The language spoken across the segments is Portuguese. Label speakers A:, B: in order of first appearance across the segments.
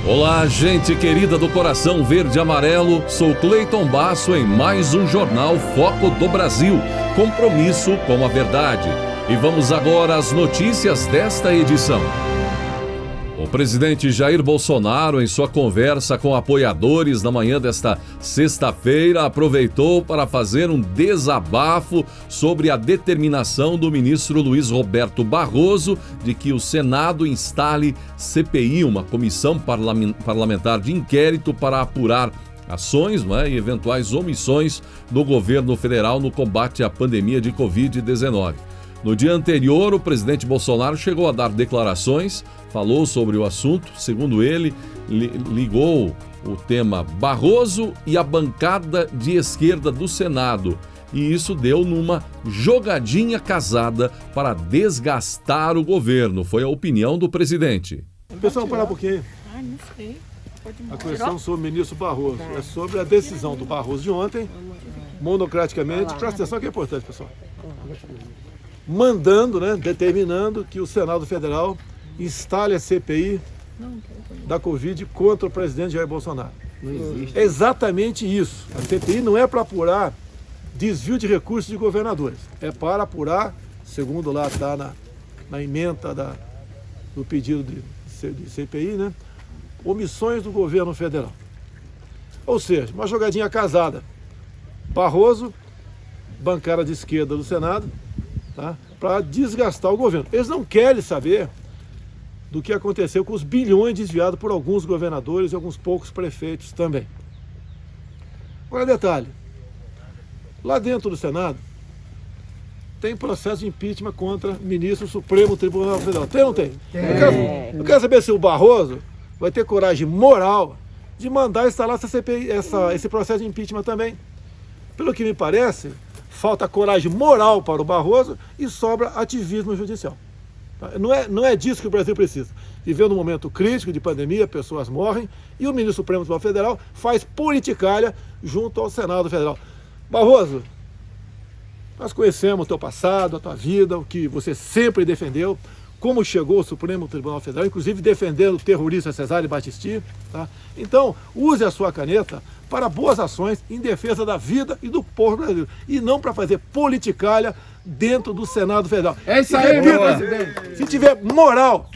A: Olá, gente querida do coração verde e amarelo, sou Cleiton Basso em mais um Jornal Foco do Brasil, compromisso com a verdade. E vamos agora às notícias desta edição. O presidente Jair Bolsonaro, em sua conversa com apoiadores na manhã desta sexta-feira, aproveitou para fazer um desabafo sobre a determinação do ministro Luiz Roberto Barroso de que o Senado instale CPI, uma comissão parlamentar de inquérito para apurar ações, e eventuais omissões do governo federal no combate à pandemia de Covid-19. No dia anterior, o presidente Bolsonaro chegou a dar declarações, falou sobre o assunto. Segundo ele, ligou o tema Barroso e a bancada de esquerda do Senado. E isso deu numa jogadinha casada para desgastar o governo. Foi a opinião do presidente.
B: Pessoal, parar um pouquinho.
C: Não sei.
B: A questão sobre o ministro Barroso. É sobre a decisão do Barroso de ontem, monocraticamente. Presta atenção que é importante, pessoal. Mandando, determinando que o Senado Federal instale a CPI da Covid contra o presidente Jair Bolsonaro.
D: Não existe.
B: É exatamente isso. A CPI não é para apurar desvio de recursos de governadores. É para apurar, segundo lá está na ementa do pedido de CPI, omissões do governo federal. Ou seja, uma jogadinha casada. Barroso, bancada de esquerda do Senado, para desgastar o governo. Eles não querem saber do que aconteceu com os bilhões desviados por alguns governadores e alguns poucos prefeitos também. Agora, detalhe. Lá dentro do Senado, tem processo de impeachment contra o ministro do Supremo Tribunal Federal. Tem ou não tem? Eu quero saber se o Barroso vai ter coragem moral de mandar instalar essa CPI, esse processo de impeachment também. Pelo que me parece, falta coragem moral para o Barroso e sobra ativismo judicial. Não é disso que o Brasil precisa. Vivendo um momento crítico de pandemia, pessoas morrem e o ministro Supremo Tribunal Federal faz politicalha junto ao Senado Federal. Barroso, nós conhecemos o teu passado, a tua vida, o que você sempre defendeu, como chegou ao Supremo Tribunal Federal, inclusive defendendo o terrorista Cesare Battisti. Então, use a sua caneta para boas ações em defesa da vida e do povo brasileiro, e não para fazer politicalha dentro do Senado Federal.
D: É isso aí,
B: presidente. Se tiver moral,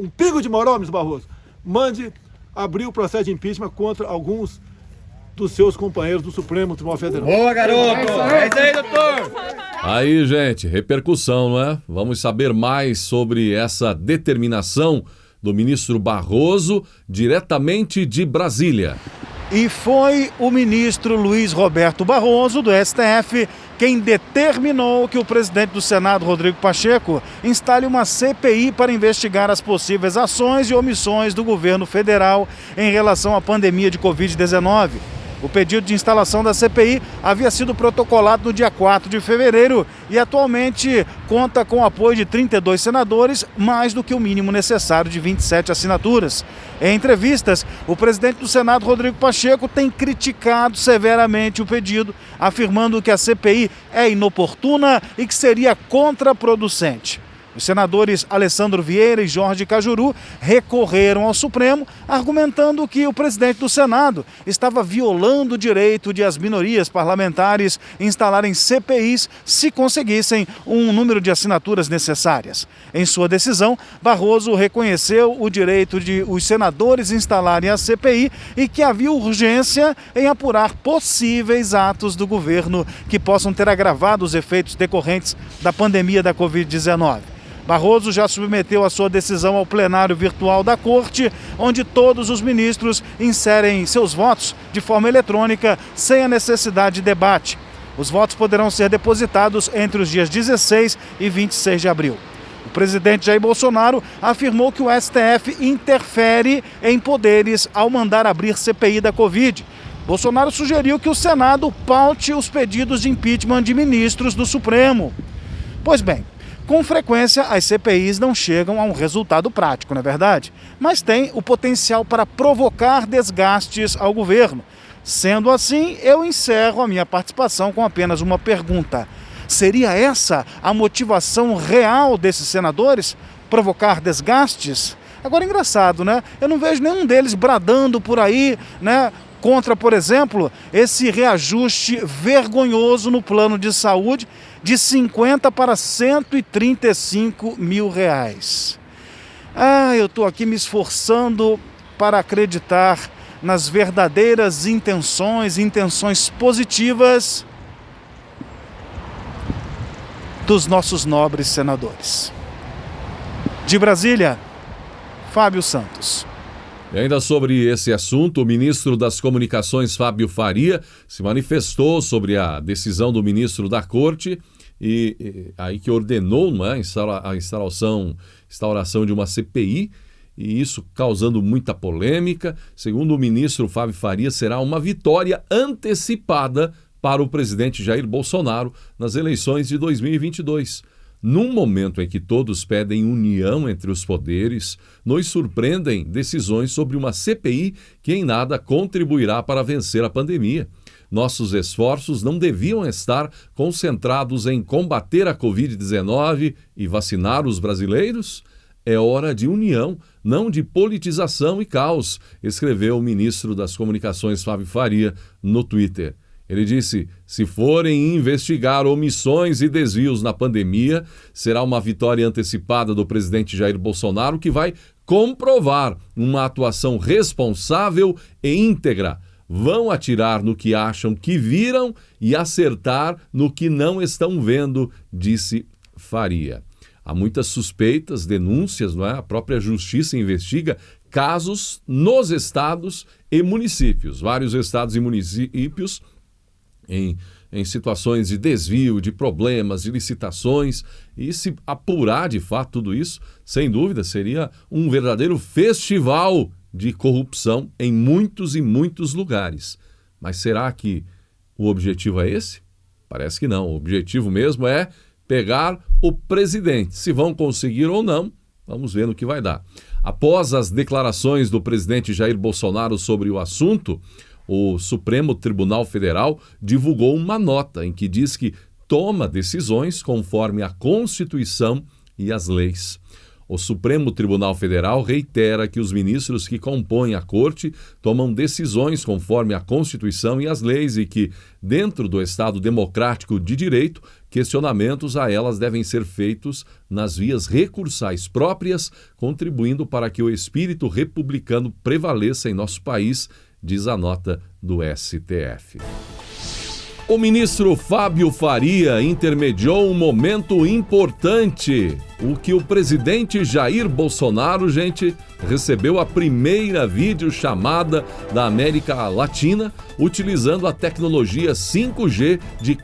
B: um pingo de moral, ministro Barroso, mande abrir o processo de impeachment contra alguns dos seus companheiros do Supremo Tribunal Federal.
D: Boa, garoto! É isso aí, doutor!
A: Aí, gente, repercussão, não é? Vamos saber mais sobre essa determinação do ministro Barroso, diretamente de Brasília.
E: E foi o ministro Luiz Roberto Barroso, do STF, quem determinou que o presidente do Senado, Rodrigo Pacheco, instale uma CPI para investigar as possíveis ações e omissões do governo federal em relação à pandemia de Covid-19. O pedido de instalação da CPI havia sido protocolado no dia 4 de fevereiro e atualmente conta com o apoio de 32 senadores, mais do que o mínimo necessário de 27 assinaturas. Em entrevistas, o presidente do Senado, Rodrigo Pacheco, tem criticado severamente o pedido, afirmando que a CPI é inoportuna e que seria contraproducente. Os senadores Alessandro Vieira e Jorge Cajuru recorreram ao Supremo, argumentando que o presidente do Senado estava violando o direito de as minorias parlamentares instalarem CPIs se conseguissem um número de assinaturas necessárias. Em sua decisão, Barroso reconheceu o direito de os senadores instalarem a CPI e que havia urgência em apurar possíveis atos do governo que possam ter agravado os efeitos decorrentes da pandemia da Covid-19. Barroso já submeteu a sua decisão ao plenário virtual da Corte, onde todos os ministros inserem seus votos de forma eletrônica, sem a necessidade de debate. Os votos poderão ser depositados entre os dias 16 e 26 de abril. O presidente Jair Bolsonaro afirmou que o STF interfere em poderes ao mandar abrir CPI da Covid. Bolsonaro sugeriu que o Senado paute os pedidos de impeachment de ministros do Supremo. Pois bem, com frequência, as CPIs não chegam a um resultado prático, não é verdade? Mas tem o potencial para provocar desgastes ao governo. Sendo assim, eu encerro a minha participação com apenas uma pergunta. Seria essa a motivação real desses senadores? Provocar desgastes? Agora, engraçado, né? Eu não vejo nenhum deles bradando por aí, né? Contra, por exemplo, esse reajuste vergonhoso no plano de saúde de 50 para 135 mil reais. Eu estou aqui me esforçando para acreditar nas verdadeiras intenções positivas dos nossos nobres senadores. De Brasília, Fábio Santos.
A: E ainda sobre esse assunto, o ministro das Comunicações, Fábio Faria, se manifestou sobre a decisão do ministro da Corte e aí que ordenou, né, a instauração de uma CPI, e isso causando muita polêmica. Segundo o ministro Fábio Faria, será uma vitória antecipada para o presidente Jair Bolsonaro nas eleições de 2022. Num momento em que todos pedem união entre os poderes, nos surpreendem decisões sobre uma CPI que em nada contribuirá para vencer a pandemia. Nossos esforços não deviam estar concentrados em combater a Covid-19 e vacinar os brasileiros? É hora de união, não de politização e caos, escreveu o ministro das Comunicações, Fábio Faria, no Twitter. Ele disse: se forem investigar omissões e desvios na pandemia, será uma vitória antecipada do presidente Jair Bolsonaro que vai comprovar uma atuação responsável e íntegra. Vão atirar no que acham que viram e acertar no que não estão vendo, disse Faria. Há muitas suspeitas, denúncias, não é? A própria Justiça investiga casos nos estados e municípios. Vários estados e municípios em situações de desvio, de problemas, de licitações, e se apurar de fato tudo isso, sem dúvida, seria um verdadeiro festival de corrupção em muitos e muitos lugares. Mas será que o objetivo é esse? Parece que não. O objetivo mesmo é pegar o presidente. Se vão conseguir ou não, vamos ver no que vai dar. Após as declarações do presidente Jair Bolsonaro sobre o assunto, o Supremo Tribunal Federal divulgou uma nota em que diz que toma decisões conforme a Constituição e as leis. O Supremo Tribunal Federal reitera que os ministros que compõem a Corte tomam decisões conforme a Constituição e as leis e que, dentro do Estado democrático de direito, questionamentos a elas devem ser feitos nas vias recursais próprias, contribuindo para que o espírito republicano prevaleça em nosso país, diz a nota do STF. O ministro Fábio Faria intermediou um momento importante. O que o presidente Jair Bolsonaro, recebeu a primeira videochamada da América Latina utilizando a tecnologia 5G de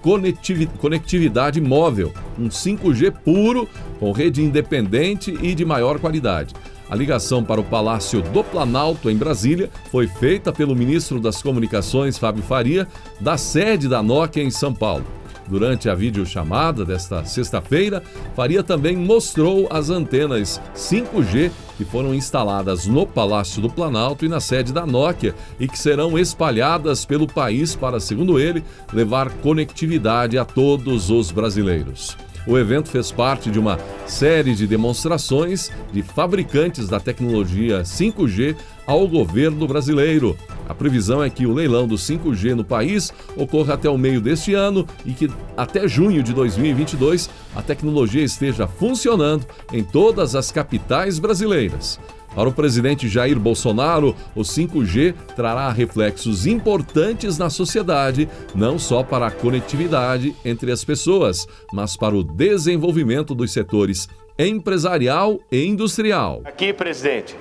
A: conectividade móvel. Um 5G puro, com rede independente e de maior qualidade. A ligação para o Palácio do Planalto, em Brasília, foi feita pelo ministro das Comunicações, Fábio Faria, da sede da Nokia em São Paulo. Durante a videochamada desta sexta-feira, Faria também mostrou as antenas 5G que foram instaladas no Palácio do Planalto e na sede da Nokia e que serão espalhadas pelo país para, segundo ele, levar conectividade a todos os brasileiros. O evento fez parte de uma série de demonstrações de fabricantes da tecnologia 5G ao governo brasileiro. A previsão é que o leilão do 5G no país ocorra até o meio deste ano e que até junho de 2022 a tecnologia esteja funcionando em todas as capitais brasileiras. Para o presidente Jair Bolsonaro, o 5G trará reflexos importantes na sociedade, não só para a conectividade entre as pessoas, mas para o desenvolvimento dos setores empresarial e industrial.
C: Aqui, presidente,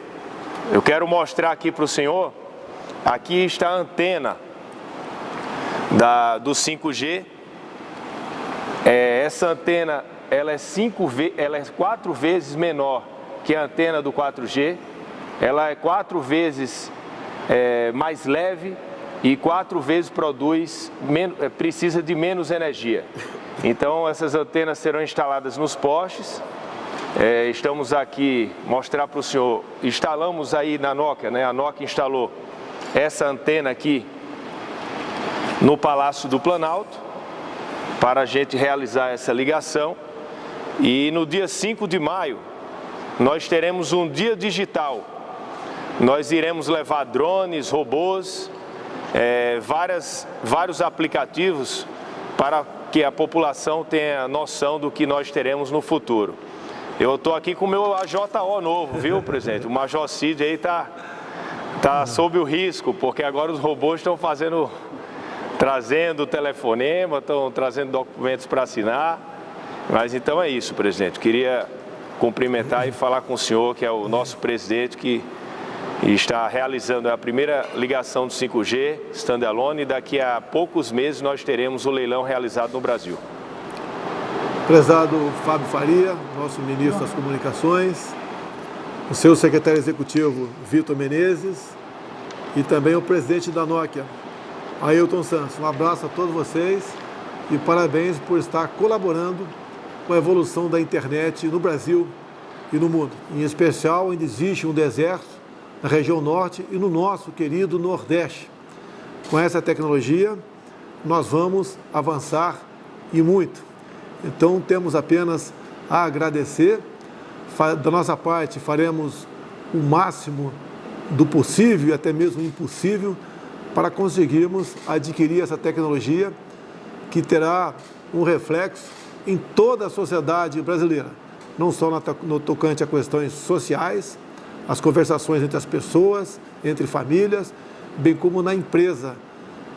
C: eu quero mostrar aqui para o senhor, aqui está a antena do 5G. Essa antena ela é 4 vezes menor que a antena do 4G, ela é 4 vezes mais leve e 4 vezes precisa de menos energia. Então essas antenas serão instaladas nos postes. Estamos aqui mostrar para o senhor, instalamos aí na Nokia, né? A Nokia instalou essa antena aqui no Palácio do Planalto para a gente realizar essa ligação. E no dia 5 de maio, nós teremos um dia digital. Nós iremos levar drones, robôs, vários aplicativos para que a população tenha noção do que nós teremos no futuro. Eu estou aqui com o meu AJO novo, viu, presidente? O Major Cid aí está sob o risco, porque agora os robôs estão trazendo telefonema, estão trazendo documentos para assinar. Mas então é isso, presidente. Queria cumprimentar e falar com o senhor, que é o nosso presidente, que está realizando a primeira ligação do 5G standalone, e daqui a poucos meses nós teremos o leilão realizado no Brasil.
B: Prezado Fábio Faria, nosso ministro das Comunicações, o seu secretário executivo Vitor Menezes e também o presidente da Nokia, Ailton Santos. Um abraço a todos vocês e parabéns por estar colaborando com a evolução da internet no Brasil e no mundo. Em especial, onde existe um deserto na região norte e no nosso querido Nordeste. Com essa tecnologia, nós vamos avançar e muito. Então, temos apenas a agradecer. Da nossa parte, faremos o máximo do possível e até mesmo impossível para conseguirmos adquirir essa tecnologia que terá um reflexo em toda a sociedade brasileira, não só no tocante a questões sociais, as conversações entre as pessoas, entre famílias, bem como na empresa,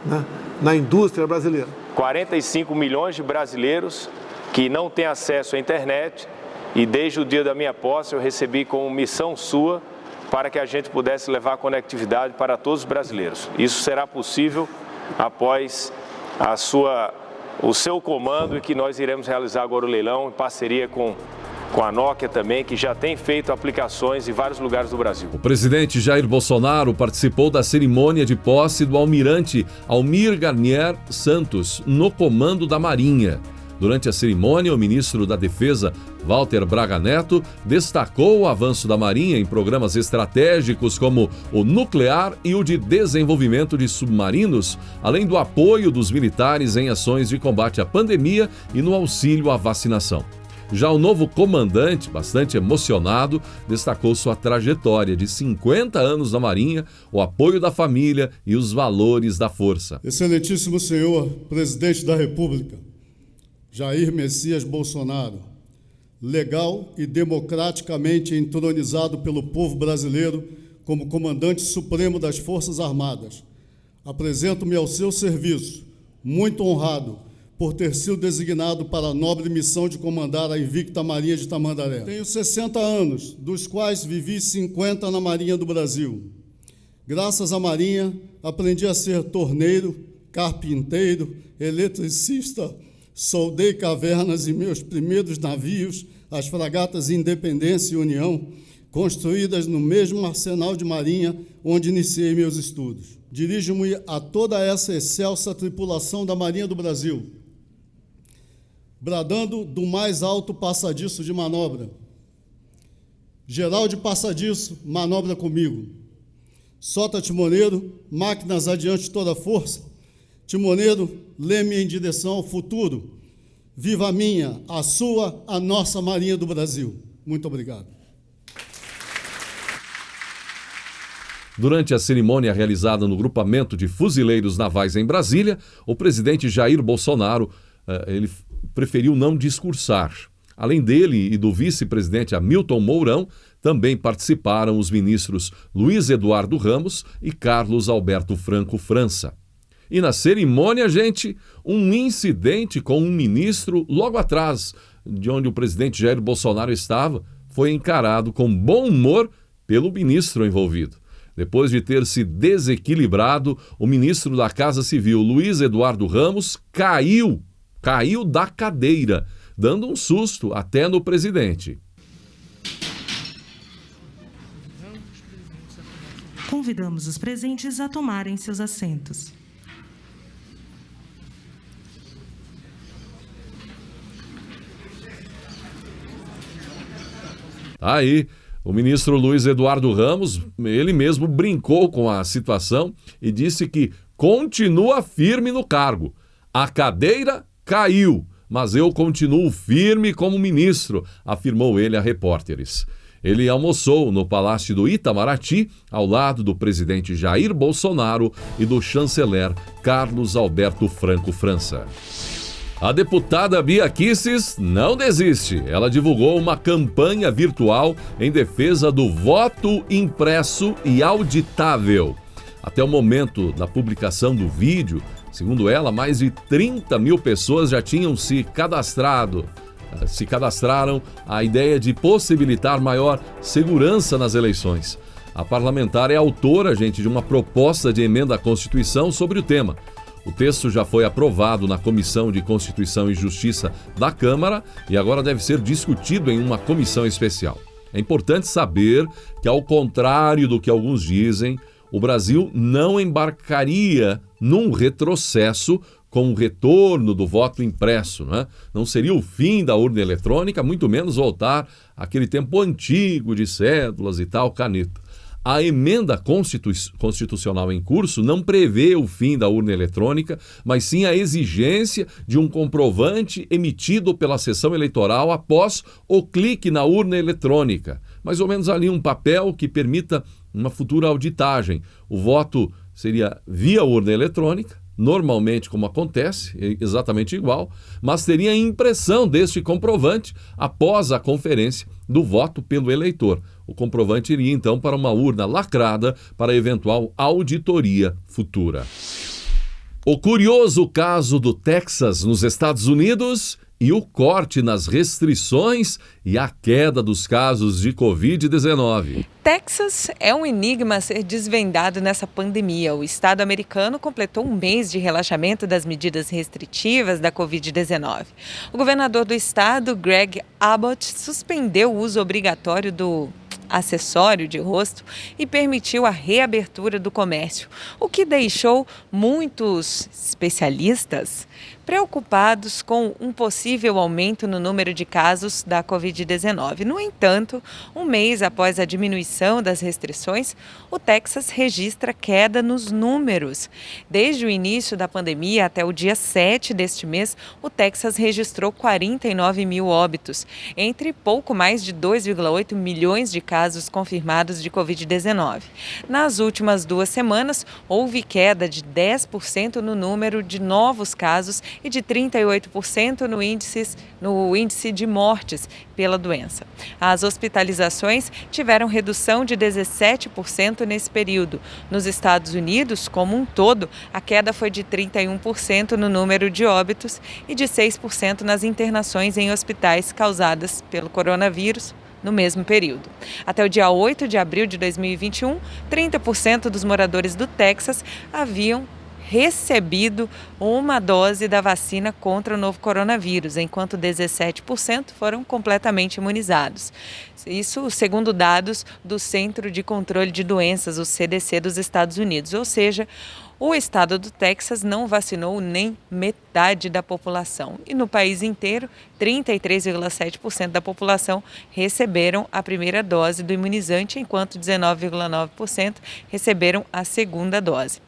B: né, na indústria brasileira.
C: 45 milhões de brasileiros que não têm acesso à internet, e desde o dia da minha posse eu recebi como missão sua para que a gente pudesse levar conectividade para todos os brasileiros. Isso será possível após o seu comando, e que nós iremos realizar agora o leilão em parceria com a Nokia também, que já tem feito aplicações em vários lugares do Brasil.
A: O presidente Jair Bolsonaro participou da cerimônia de posse do almirante Almir Garnier Santos no comando da Marinha. Durante a cerimônia, o ministro da Defesa, Walter Braga Neto, destacou o avanço da Marinha em programas estratégicos como o nuclear e o de desenvolvimento de submarinos, além do apoio dos militares em ações de combate à pandemia e no auxílio à vacinação. Já o novo comandante, bastante emocionado, destacou sua trajetória de 50 anos na Marinha, o apoio da família e os valores da força.
F: Excelentíssimo senhor presidente da República, Jair Messias Bolsonaro, legal e democraticamente entronizado pelo povo brasileiro como comandante supremo das Forças Armadas, apresento-me ao seu serviço, muito honrado por ter sido designado para a nobre missão de comandar a invicta Marinha de Tamandaré. Tenho 60 anos, dos quais vivi 50 na Marinha do Brasil. Graças à Marinha, aprendi a ser torneiro, carpinteiro, eletricista, soldei cavernas em meus primeiros navios, as fragatas Independência e União, construídas no mesmo arsenal de marinha onde iniciei meus estudos. Dirijo-me a toda essa excelsa tripulação da Marinha do Brasil, bradando do mais alto passadiço de manobra: geral de passadiço, manobra comigo. Sota timoneiro, máquinas adiante toda força. Timoneiro, leme em direção ao futuro. Viva a minha, a sua, a nossa Marinha do Brasil. Muito obrigado.
A: Durante a cerimônia realizada no grupamento de fuzileiros navais em Brasília, o presidente Jair Bolsonaro ele preferiu não discursar. Além dele e do vice-presidente Hamilton Mourão, também participaram os ministros Luiz Eduardo Ramos e Carlos Alberto Franco França. E na cerimônia, gente, um incidente com um ministro logo atrás de onde o presidente Jair Bolsonaro estava foi encarado com bom humor pelo ministro envolvido. Depois de ter se desequilibrado, o ministro da Casa Civil, Luiz Eduardo Ramos, caiu da cadeira, dando um susto até no presidente.
G: Convidamos os presentes a tomarem seus assentos.
A: Aí, o ministro Luiz Eduardo Ramos, ele mesmo brincou com a situação e disse que continua firme no cargo. A cadeira caiu, mas eu continuo firme como ministro, afirmou ele a repórteres. Ele almoçou no Palácio do Itamaraty, ao lado do presidente Jair Bolsonaro e do chanceler Carlos Alberto Franco França. A deputada Bia Kicis não desiste. Ela divulgou uma campanha virtual em defesa do voto impresso e auditável. Até o momento da publicação do vídeo, segundo ela, mais de 30 mil pessoas já tinham se cadastraram à ideia de possibilitar maior segurança nas eleições. A parlamentar é autora, de uma proposta de emenda à Constituição sobre o tema. O texto já foi aprovado na Comissão de Constituição e Justiça da Câmara e agora deve ser discutido em uma comissão especial. É importante saber que, ao contrário do que alguns dizem, o Brasil não embarcaria num retrocesso com o retorno do voto impresso, né? Não seria o fim da urna eletrônica, muito menos voltar àquele tempo antigo de cédulas e tal, caneta. A emenda constitucional em curso não prevê o fim da urna eletrônica, mas sim a exigência de um comprovante emitido pela sessão eleitoral após o clique na urna eletrônica. Mais ou menos ali um papel que permita uma futura auditagem. O voto seria via urna eletrônica, normalmente como acontece, exatamente igual, mas teria a impressão deste comprovante após a conferência do voto pelo eleitor. O comprovante iria então para uma urna lacrada para eventual auditoria futura. O curioso caso do Texas, nos Estados Unidos, e o corte nas restrições e a queda dos casos de Covid-19.
H: Texas é um enigma a ser desvendado nessa pandemia. O estado americano completou um mês de relaxamento das medidas restritivas da Covid-19. O governador do estado, Greg Abbott, suspendeu o uso obrigatório do acessório de rosto e permitiu a reabertura do comércio, o que deixou muitos especialistas preocupados com um possível aumento no número de casos da Covid-19. No entanto, um mês após a diminuição das restrições, o Texas registra queda nos números. Desde o início da pandemia até o dia 7 deste mês, o Texas registrou 49 mil óbitos, entre pouco mais de 2,8 milhões de casos confirmados de Covid-19. Nas últimas 2 semanas, houve queda de 10% no número de novos casos e de 38% no índice de mortes pela doença. As hospitalizações tiveram redução de 17% nesse período. Nos Estados Unidos, como um todo, a queda foi de 31% no número de óbitos e de 6% nas internações em hospitais causadas pelo coronavírus no mesmo período. Até o dia 8 de abril de 2021, 30% dos moradores do Texas haviam recebido uma dose da vacina contra o novo coronavírus, enquanto 17% foram completamente imunizados. Isso segundo dados do Centro de Controle de Doenças, o CDC dos Estados Unidos, ou seja, o estado do Texas não vacinou nem metade da população. E no país inteiro, 33,7% da população receberam a primeira dose do imunizante, enquanto 19,9% receberam a segunda dose.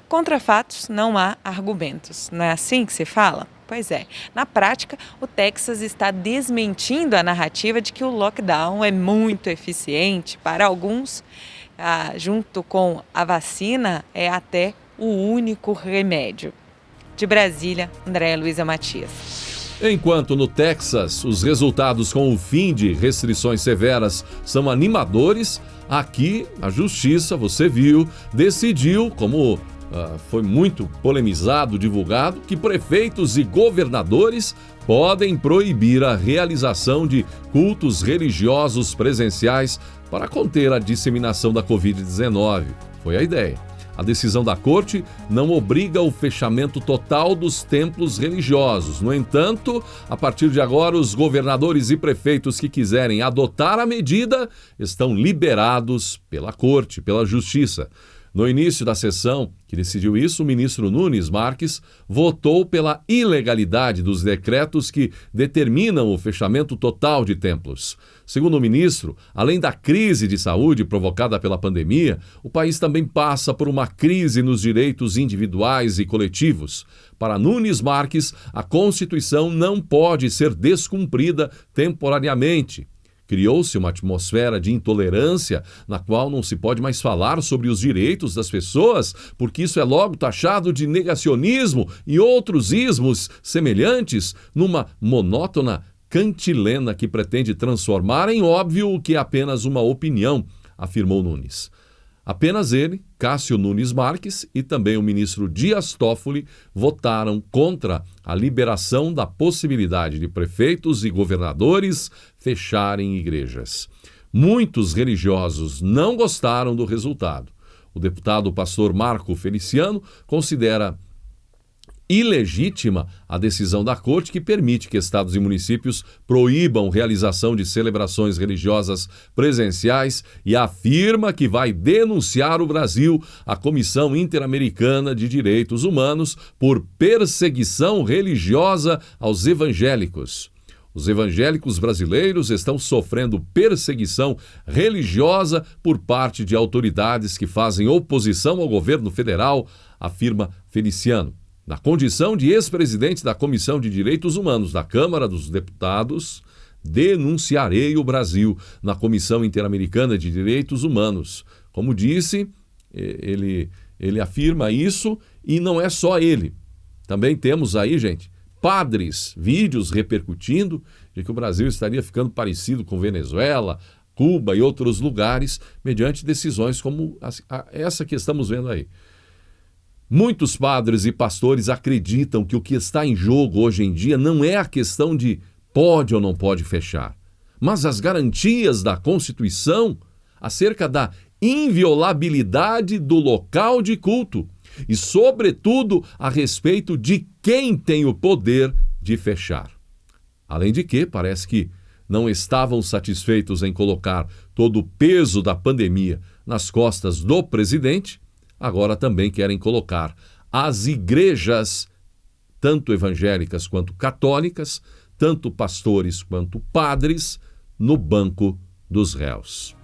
H: Contra fatos, não há argumentos. Não é assim que se fala? Pois é. Na prática, o Texas está desmentindo a narrativa de que o lockdown é muito eficiente. Para alguns, junto com a vacina, é até o único remédio. De Brasília, Andréa Luiza Matias.
A: Enquanto no Texas os resultados com o fim de restrições severas são animadores, aqui a Justiça, você viu, decidiu, como foi muito polemizado, divulgado, que prefeitos e governadores podem proibir a realização de cultos religiosos presenciais para conter a disseminação da Covid-19. Foi a ideia. A decisão da Corte não obriga o fechamento total dos templos religiosos. No entanto, a partir de agora, os governadores e prefeitos que quiserem adotar a medida estão liberados pela Corte, pela Justiça. No início da sessão que decidiu isso, o ministro Nunes Marques votou pela ilegalidade dos decretos que determinam o fechamento total de templos. Segundo o ministro, além da crise de saúde provocada pela pandemia, o país também passa por uma crise nos direitos individuais e coletivos. Para Nunes Marques, a Constituição não pode ser descumprida temporariamente. Criou-se uma atmosfera de intolerância na qual não se pode mais falar sobre os direitos das pessoas, porque isso é logo taxado de negacionismo e outros ismos semelhantes numa monótona cantilena que pretende transformar em óbvio o que é apenas uma opinião, afirmou Nunes. Apenas ele, Cássio Nunes Marques e também o ministro Dias Toffoli votaram contra a liberação da possibilidade de prefeitos e governadores fecharem igrejas. Muitos religiosos não gostaram do resultado. O deputado pastor Marco Feliciano considera ilegítima a decisão da Corte que permite que estados e municípios proíbam realização de celebrações religiosas presenciais e afirma que vai denunciar o Brasil à Comissão Interamericana de Direitos Humanos por perseguição religiosa aos evangélicos. Os evangélicos brasileiros estão sofrendo perseguição religiosa por parte de autoridades que fazem oposição ao governo federal, afirma Feliciano. Na condição de ex-presidente da Comissão de Direitos Humanos da Câmara dos Deputados, denunciarei o Brasil na Comissão Interamericana de Direitos Humanos. Como disse, ele afirma isso e não é só ele. Também temos aí, gente, padres, vídeos repercutindo de que o Brasil estaria ficando parecido com Venezuela, Cuba e outros lugares, mediante decisões como essa que estamos vendo aí. Muitos padres e pastores acreditam que o que está em jogo hoje em dia não é a questão de pode ou não pode fechar, mas as garantias da Constituição acerca da inviolabilidade do local de culto e, sobretudo, a respeito de quem tem o poder de fechar. Além de que, parece que não estavam satisfeitos em colocar todo o peso da pandemia nas costas do presidente, agora também querem colocar as igrejas, tanto evangélicas quanto católicas, tanto pastores quanto padres, no banco dos réus.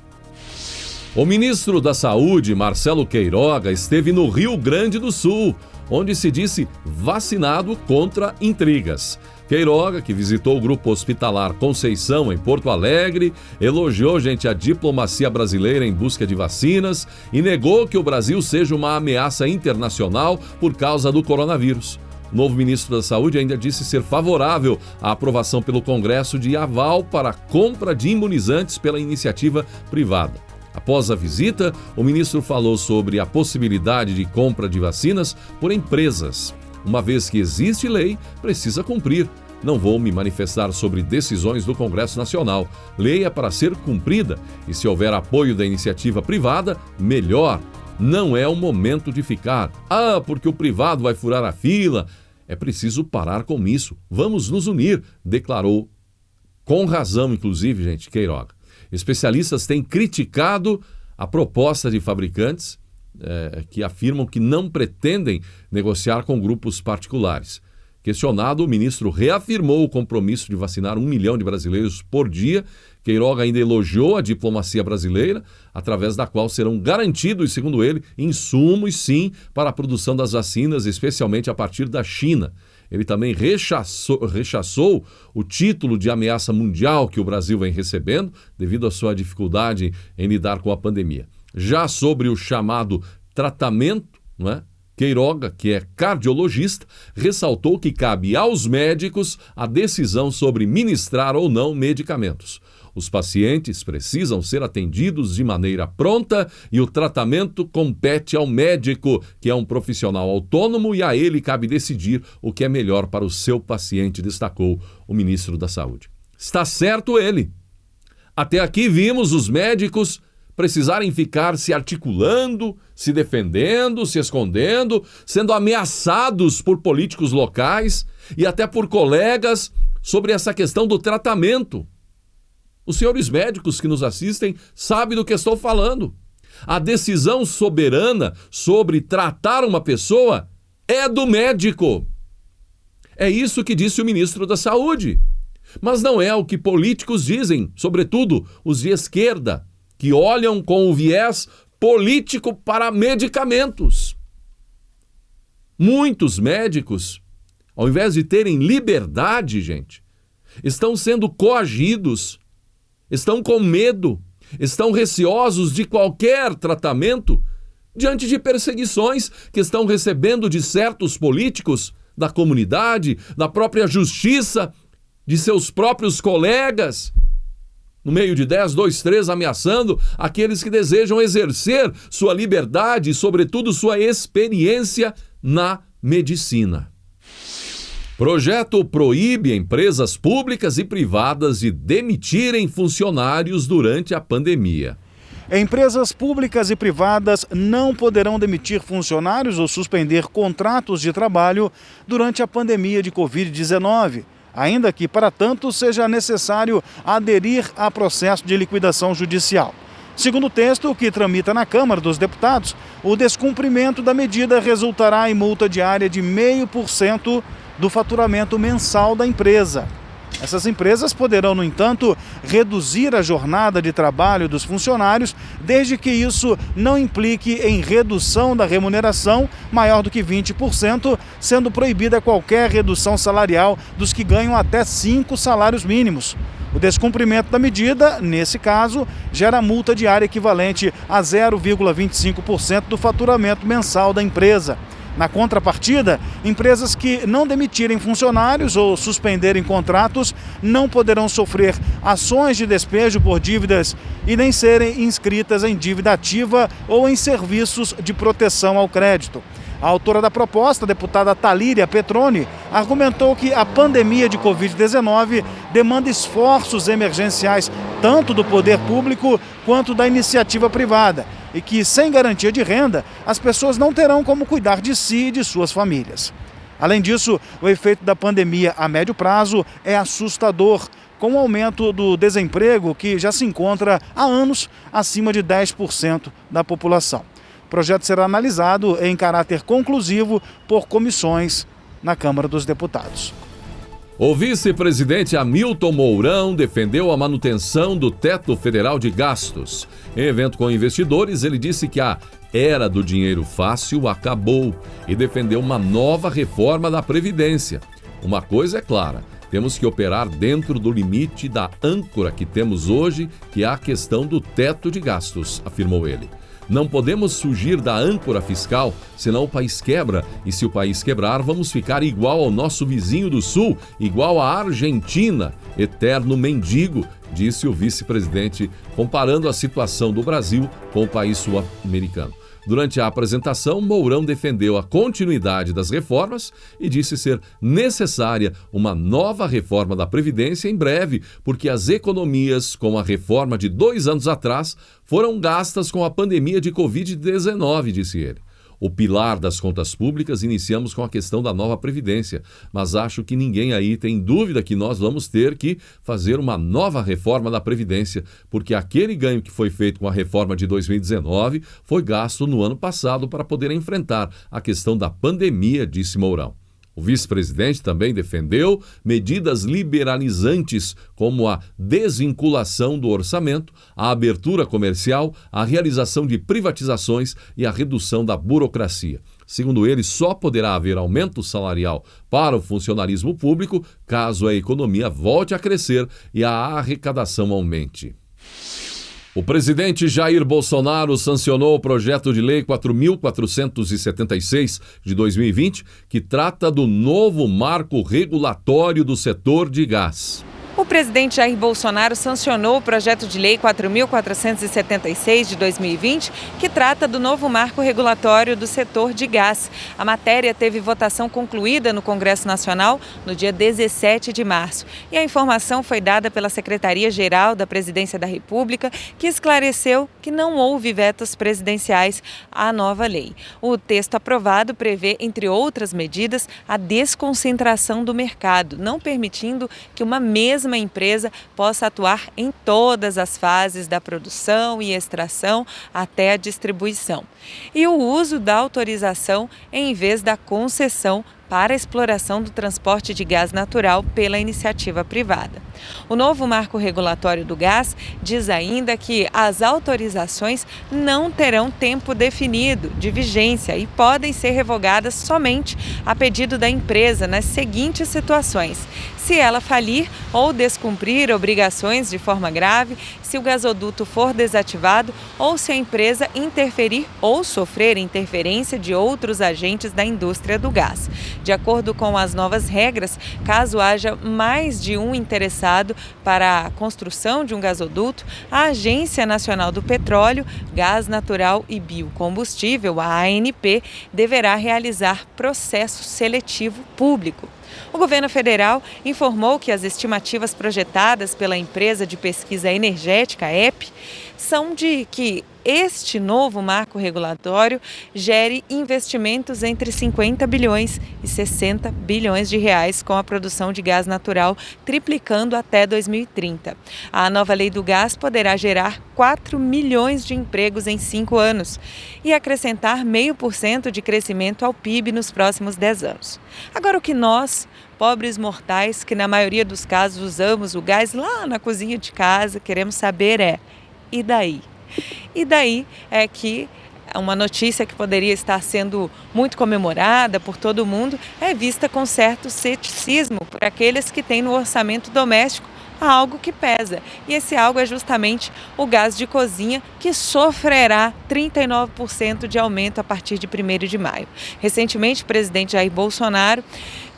A: O ministro da Saúde, Marcelo Queiroga, esteve no Rio Grande do Sul, onde se disse vacinado contra intrigas. Queiroga, que visitou o Grupo Hospitalar Conceição, em Porto Alegre, elogiou, a diplomacia brasileira em busca de vacinas e negou que o Brasil seja uma ameaça internacional por causa do coronavírus. O novo ministro da Saúde ainda disse ser favorável à aprovação pelo Congresso de aval para a compra de imunizantes pela iniciativa privada. Após a visita, o ministro falou sobre a possibilidade de compra de vacinas por empresas. Uma vez que existe lei, precisa cumprir. Não vou me manifestar sobre decisões do Congresso Nacional. Lei é para ser cumprida e, se houver apoio da iniciativa privada, melhor. Não é o momento de ficar. Porque o privado vai furar a fila. É preciso parar com isso. Vamos nos unir, declarou. Com razão, inclusive, Queiroga. Especialistas têm criticado a proposta de fabricantes que afirmam que não pretendem negociar com grupos particulares. Questionado, o ministro reafirmou o compromisso de vacinar 1 milhão de brasileiros por dia. Queiroga ainda elogiou a diplomacia brasileira, através da qual serão garantidos, segundo ele, insumos, sim, para a produção das vacinas, especialmente a partir da China. Ele também rechaçou o título de ameaça mundial que o Brasil vem recebendo, devido à sua dificuldade em lidar com a pandemia. Já sobre o chamado tratamento, Queiroga, que é cardiologista, ressaltou que cabe aos médicos a decisão sobre ministrar ou não medicamentos. Os pacientes precisam ser atendidos de maneira pronta e o tratamento compete ao médico, que é um profissional autônomo, e a ele cabe decidir o que é melhor para o seu paciente, destacou o ministro da Saúde. Está certo ele. Até aqui vimos os médicos precisarem ficar se articulando, se defendendo, se escondendo, sendo ameaçados por políticos locais e até por colegas sobre essa questão do tratamento. Os senhores médicos que nos assistem sabem do que estou falando. A decisão soberana sobre tratar uma pessoa é do médico. É isso que disse o ministro da Saúde. Mas não é o que políticos dizem, sobretudo os de esquerda, que olham com o viés político para medicamentos. Muitos médicos, ao invés de terem liberdade, estão sendo coagidos estão com medo, estão receosos de qualquer tratamento diante de perseguições que estão recebendo de certos políticos, da comunidade, da própria justiça, de seus próprios colegas, no meio de 10, 2, 3, ameaçando aqueles que desejam exercer sua liberdade e, sobretudo, sua experiência na medicina. Projeto proíbe empresas públicas e privadas de demitirem funcionários durante a pandemia.
E: Empresas públicas e privadas não poderão demitir funcionários ou suspender contratos de trabalho durante a pandemia de Covid-19, ainda que, para tanto, seja necessário aderir a processo de liquidação judicial. Segundo o texto que tramita na Câmara dos Deputados, o descumprimento da medida resultará em multa diária de 0,5% do faturamento mensal da empresa. Essas empresas poderão, no entanto, reduzir a jornada de trabalho dos funcionários, desde que isso não implique em redução da remuneração maior do que 20%, sendo proibida qualquer redução salarial dos que ganham até 5 salários mínimos. O descumprimento da medida, nesse caso, gera multa diária equivalente a 0,25% do faturamento mensal da empresa. Na contrapartida, empresas que não demitirem funcionários ou suspenderem contratos não poderão sofrer ações de despejo por dívidas e nem serem inscritas em dívida ativa ou em serviços de proteção ao crédito. A autora da proposta, a deputada Talíria Petroni, argumentou que a pandemia de Covid-19 demanda esforços emergenciais tanto do poder público quanto da iniciativa privada e que, sem garantia de renda, as pessoas não terão como cuidar de si e de suas famílias. Além disso, o efeito da pandemia a médio prazo é assustador, com o aumento do desemprego que já se encontra há anos acima de 10% da população. O projeto será analisado em caráter conclusivo por comissões na Câmara dos Deputados.
A: O vice-presidente Hamilton Mourão defendeu a manutenção do teto federal de gastos. Em evento com investidores, ele disse que a era do dinheiro fácil acabou e defendeu uma nova reforma da Previdência. Uma coisa é clara, temos que operar dentro do limite da âncora que temos hoje, que é a questão do teto de gastos, afirmou ele. Não podemos fugir da âncora fiscal, senão o país quebra. E se o país quebrar, vamos ficar igual ao nosso vizinho do Sul, igual à Argentina, eterno mendigo, disse o vice-presidente, comparando a situação do Brasil com o país sul-americano. Durante a apresentação, Mourão defendeu a continuidade das reformas e disse ser necessária uma nova reforma da Previdência em breve, porque as economias, com a reforma de 2 anos atrás, foram gastas com a pandemia de Covid-19, disse ele. O pilar das contas públicas, iniciamos com a questão da nova Previdência, mas acho que ninguém aí tem dúvida que nós vamos ter que fazer uma nova reforma da Previdência, porque aquele ganho que foi feito com a reforma de 2019 foi gasto no ano passado para poder enfrentar a questão da pandemia, disse Mourão. O vice-presidente também defendeu medidas liberalizantes como a desvinculação do orçamento, a abertura comercial, a realização de privatizações e a redução da burocracia. Segundo ele, só poderá haver aumento salarial para o funcionalismo público caso a economia volte a crescer e a arrecadação aumente. O presidente Jair Bolsonaro sancionou o projeto de lei 4.476 de 2020, que trata do novo marco regulatório do setor de gás.
H: O presidente Jair Bolsonaro sancionou o projeto de lei 4.476 de 2020, que trata do novo marco regulatório do setor de gás. A matéria teve votação concluída no Congresso Nacional no dia 17 de março. E a informação foi dada pela Secretaria-Geral da Presidência da República, que esclareceu que não houve vetos presidenciais à nova lei. O texto aprovado prevê, entre outras medidas, a desconcentração do mercado, não permitindo que uma mesma empresa possa atuar em todas as fases da produção e extração até a distribuição. E o uso da autorização em vez da concessão para a exploração do transporte de gás natural pela iniciativa privada. O novo marco regulatório do gás diz ainda que as autorizações não terão tempo definido de vigência e podem ser revogadas somente a pedido da empresa nas seguintes situações: se ela falir ou descumprir obrigações de forma grave, se o gasoduto for desativado ou se a empresa interferir ou sofrer interferência de outros agentes da indústria do gás. De acordo com as novas regras, caso haja mais de um interessado para a construção de um gasoduto, a Agência Nacional do Petróleo, Gás Natural e Biocombustível, a ANP, deverá realizar processo seletivo público. O governo federal informou que as estimativas projetadas pela empresa de pesquisa energética, EPE, são de que este novo marco regulatório gere investimentos entre 50 bilhões e 60 bilhões de reais com a produção de gás natural triplicando até 2030. A nova lei do gás poderá gerar 4 milhões de empregos em 5 anos e acrescentar 0,5% de crescimento ao PIB nos próximos 10 anos. Agora, o que nós, pobres mortais, que na maioria dos casos usamos o gás lá na cozinha de casa, queremos saber é: e daí? E daí é que uma notícia que poderia estar sendo muito comemorada por todo mundo é vista com certo ceticismo por aqueles que têm no orçamento doméstico algo que pesa. E esse algo é justamente o gás de cozinha, que sofrerá 39% de aumento a partir de 1º de maio. Recentemente, o presidente Jair Bolsonaro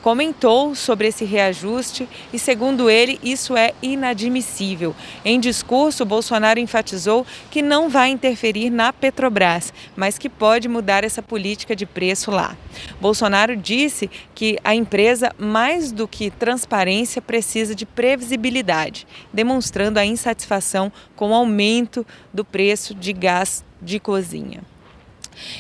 H: comentou sobre esse reajuste e, segundo ele, isso é inadmissível. Em discurso, Bolsonaro enfatizou que não vai interferir na Petrobras, mas que pode mudar essa política de preço lá. Bolsonaro disse que a empresa, mais do que transparência, precisa de previsibilidade, demonstrando a insatisfação com o aumento do preço de gás de cozinha,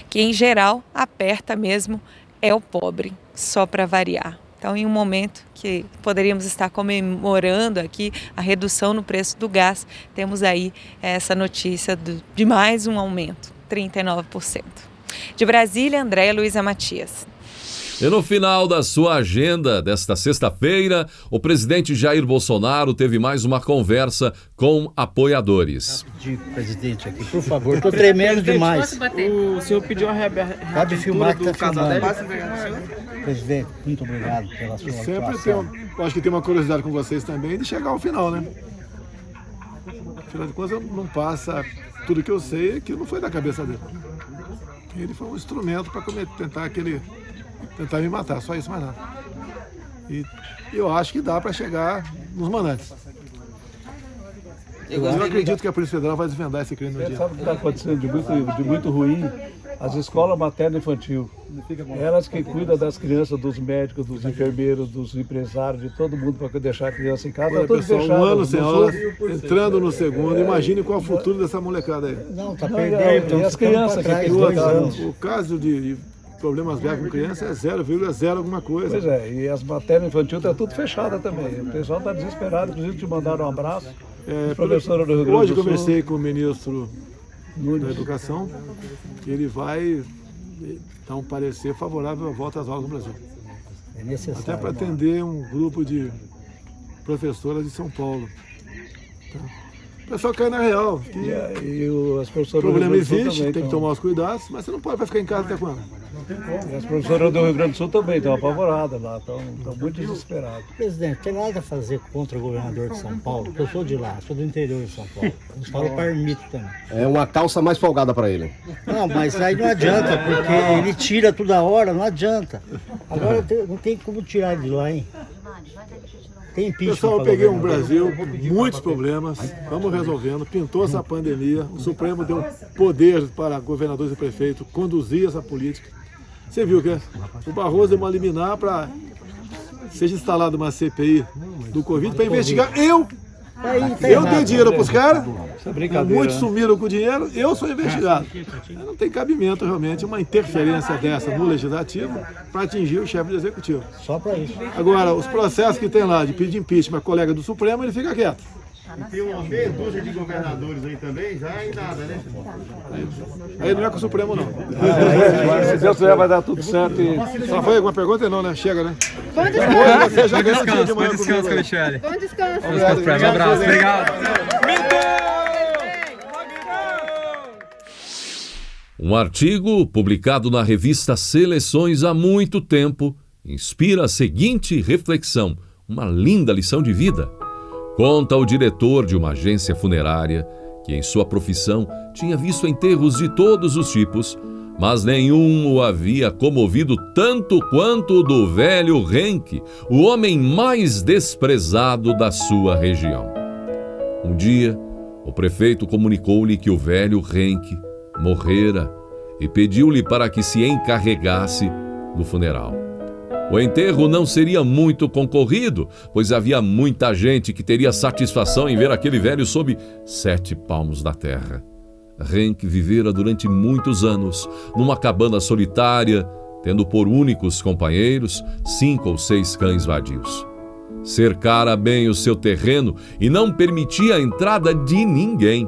H: que em geral aperta mesmo é o pobre, só para variar. Então, em um momento que poderíamos estar comemorando aqui a redução no preço do gás, temos aí essa notícia de mais um aumento, 39%. De Brasília, Andréia Luiza Matias.
A: E no final da sua agenda desta sexta-feira, o presidente Jair Bolsonaro teve mais uma conversa com apoiadores.
D: Presidente, aqui, por favor, estou tremendo demais.
I: O senhor pediu a
D: Pode filmar que
I: do
D: está
I: Casadei?
D: Presidente, muito obrigado pela sua atuação.
B: Acho que tem uma curiosidade com vocês também de chegar ao final, né? Afinal de contas, não passa tudo que eu sei, que não foi da cabeça dele. Ele foi um instrumento para tentar me matar, só isso, mais nada. E eu acho que dá para chegar nos mandantes. Eu acredito que a Polícia Federal vai desvendar esse crime no dia.
J: Sabe o que está acontecendo de muito ruim? As escolas materno-infantil. Elas que cuidam das crianças, dos médicos, dos enfermeiros, dos empresários, de todo mundo para deixar a criança em casa.
B: Olha,
J: tudo
B: pessoal,
J: fechado,
B: um ano sem aula, entrando no segundo. Imagine qual é o futuro dessa molecada aí.
D: Não, tá perdendo.
J: E as crianças que têm 2 anos.
B: O caso de problemas graves com criança é 0,0 alguma coisa.
J: Pois é, e as materno-infantil está tudo fechada também. O pessoal está desesperado, inclusive te mandaram um abraço. Professora do Rio Grande do
B: Hoje
J: Sul.
B: conversei com o ministro da Educação, ele vai dar um parecer favorável à volta às aulas no Brasil.
D: É necessário.
B: Até para atender um grupo de professoras de São Paulo. Tá? O pessoal cai na real.
J: As professoras
B: o problema
J: do Rio Grande do Sul
B: existe,
J: também
B: tem que tomar os cuidados, mas você não pode ficar em casa até quando?
J: E as professoras do Rio Grande do Sul também estão apavoradas lá, estão muito desesperadas.
D: Presidente, tem nada a fazer contra o governador de São Paulo, eu sou de lá, sou do interior de São Paulo. A gente fala parmito também.
K: É uma calça mais folgada para ele.
D: Não, mas aí não adianta, porque ele tira toda hora, não adianta. Agora não tem como tirar de lá, hein? Tem impeachment.
B: Pessoal, eu peguei um Brasil com muitos problemas, vamos resolvendo, pintou essa pandemia, o Supremo deu poder para governadores e prefeitos conduzir essa política. Você viu que o Barroso deu uma liminar para seja instalada uma CPI do Covid para investigar eu dei dinheiro para os caras, muitos sumiram com o dinheiro, eu sou investigado. Não tem cabimento realmente uma interferência dessa no Legislativo para atingir o chefe do Executivo.
D: Só para isso.
B: Agora, os processos que tem lá de pedir impeachment, colega do Supremo, ele fica quieto.
L: Tem uma meia dúzia de governadores aí também, já e nada, né?
B: Aí não é com o Supremo, não.
J: Se Deus quiser, vai dar tudo certo.
B: Só foi alguma pergunta? Não, né? Chega, né?
I: Bom descanso.
B: Você já ganhou o dia de manhã
I: Bom descanso, Michele. Bom descanso.
B: Um
I: abraço. Obrigado.
A: Um artigo publicado na revista Seleções há muito tempo inspira a seguinte reflexão: uma linda lição de vida. Conta o diretor de uma agência funerária que em sua profissão tinha visto enterros de todos os tipos, mas nenhum o havia comovido tanto quanto o do velho Henke, o homem mais desprezado da sua região. Um dia, o prefeito comunicou-lhe que o velho Henke morrera e pediu-lhe para que se encarregasse do funeral. O enterro não seria muito concorrido, pois havia muita gente que teria satisfação em ver aquele velho sob 7 palmos da terra. Henke vivera durante muitos anos numa cabana solitária, tendo por únicos companheiros 5 ou 6 cães vadios. Cercara bem o seu terreno e não permitia a entrada de ninguém.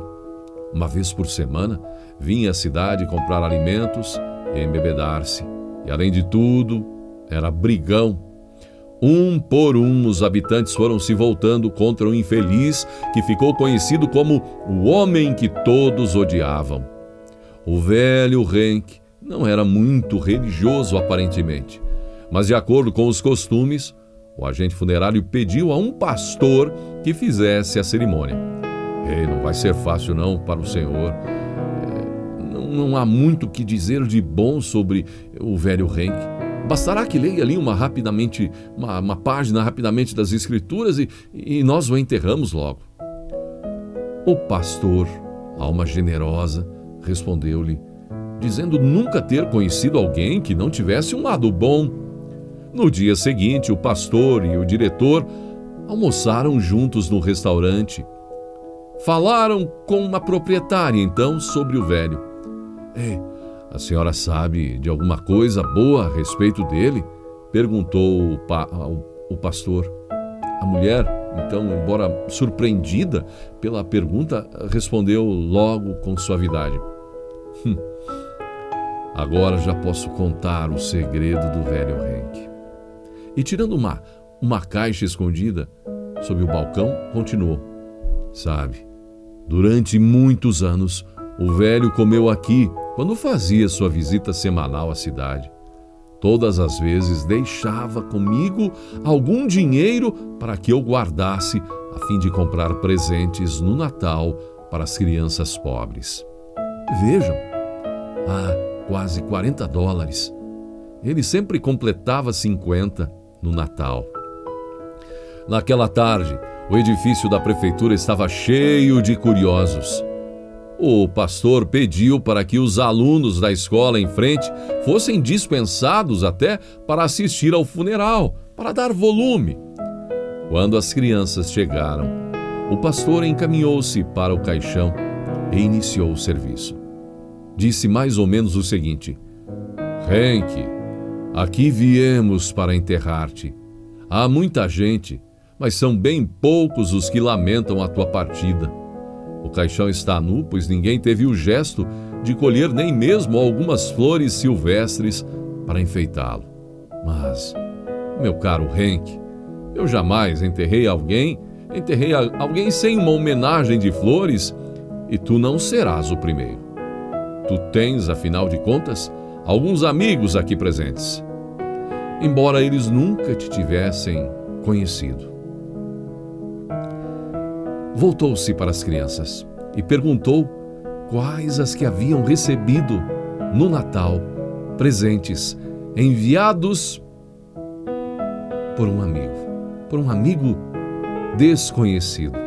A: Uma vez por semana, vinha à cidade comprar alimentos e embebedar-se. E, além de tudo, era brigão. Um por um, os habitantes foram se voltando contra o infeliz que ficou conhecido como o homem que todos odiavam. O velho Henke não era muito religioso aparentemente, mas de acordo com os costumes, o agente funerário pediu a um pastor que fizesse a cerimônia. Não vai ser fácil não para o senhor. Não há muito o que dizer de bom sobre o velho Henke. Bastará que leia ali uma página rapidamente das Escrituras e nós o enterramos logo. O pastor, alma generosa, respondeu-lhe, dizendo nunca ter conhecido alguém que não tivesse um lado bom. No dia seguinte, o pastor e o diretor almoçaram juntos no restaurante. Falaram com a proprietária, então, sobre o velho. A senhora sabe de alguma coisa boa a respeito dele? Perguntou o pastor. A mulher, então, embora surpreendida pela pergunta, respondeu logo com suavidade. Agora já posso contar o segredo do velho Henke. E tirando uma caixa escondida sob o balcão, continuou. Sabe, durante muitos anos, o velho comeu aqui quando fazia sua visita semanal à cidade. Todas as vezes deixava comigo algum dinheiro para que eu guardasse a fim de comprar presentes no Natal para as crianças pobres. Vejam, há quase $40. Ele sempre completava 50 no Natal. Naquela tarde, o edifício da prefeitura estava cheio de curiosos. O pastor pediu para que os alunos da escola em frente fossem dispensados até para assistir ao funeral, para dar volume. Quando as crianças chegaram, o pastor encaminhou-se para o caixão e iniciou o serviço. Disse mais ou menos o seguinte: Henke, aqui viemos para enterrar-te. Há muita gente, mas são bem poucos os que lamentam a tua partida. O caixão está nu, pois ninguém teve o gesto de colher nem mesmo algumas flores silvestres para enfeitá-lo. Mas, meu caro Henke, eu jamais enterrei alguém sem uma homenagem de flores e tu não serás o primeiro. Tu tens, afinal de contas, alguns amigos aqui presentes, embora eles nunca te tivessem conhecido. Voltou-se para as crianças e perguntou quais as que haviam recebido no Natal presentes enviados por um amigo desconhecido.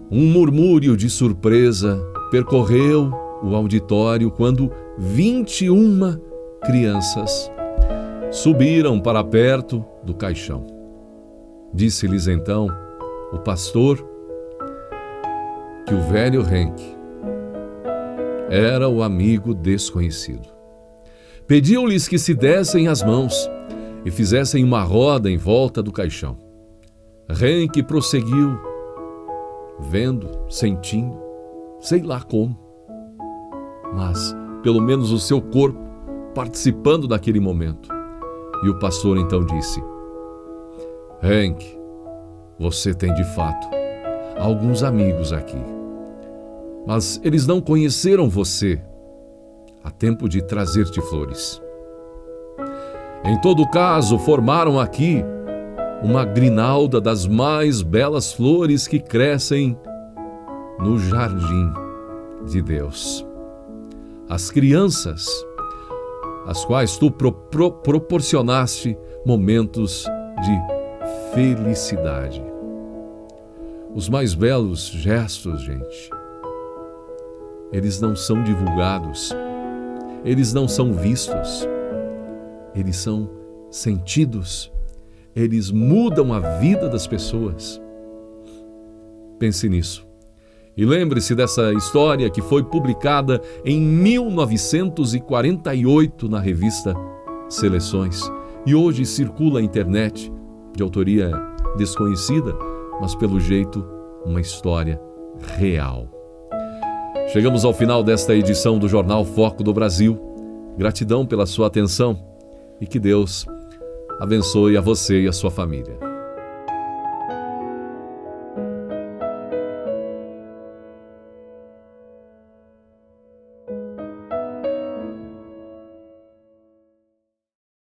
A: Um murmúrio de surpresa percorreu o auditório quando 21 crianças subiram para perto do caixão. Disse-lhes então o pastor que o velho Henke era o amigo desconhecido. Pediu-lhes que se dessem as mãos e fizessem uma roda em volta do caixão. Henke prosseguiu, vendo, sentindo, sei lá como, mas pelo menos o seu corpo participando daquele momento. E o pastor então disse: Henke, você tem de fato alguns amigos aqui, mas eles não conheceram você a tempo de trazer-te flores. Em todo caso, formaram aqui uma grinalda das mais belas flores que crescem no jardim de Deus. As crianças, às quais tu proporcionaste momentos de felicidade. Os mais belos gestos, gente, eles não são divulgados, eles não são vistos, eles são sentidos, eles mudam a vida das pessoas. Pense nisso. E lembre-se dessa história que foi publicada em 1948 na revista Seleções e hoje circula na internet, de autoria desconhecida, mas pelo jeito uma história real. Chegamos ao final desta edição do Jornal Foco do Brasil. Gratidão pela sua atenção e que Deus abençoe a você e a sua família.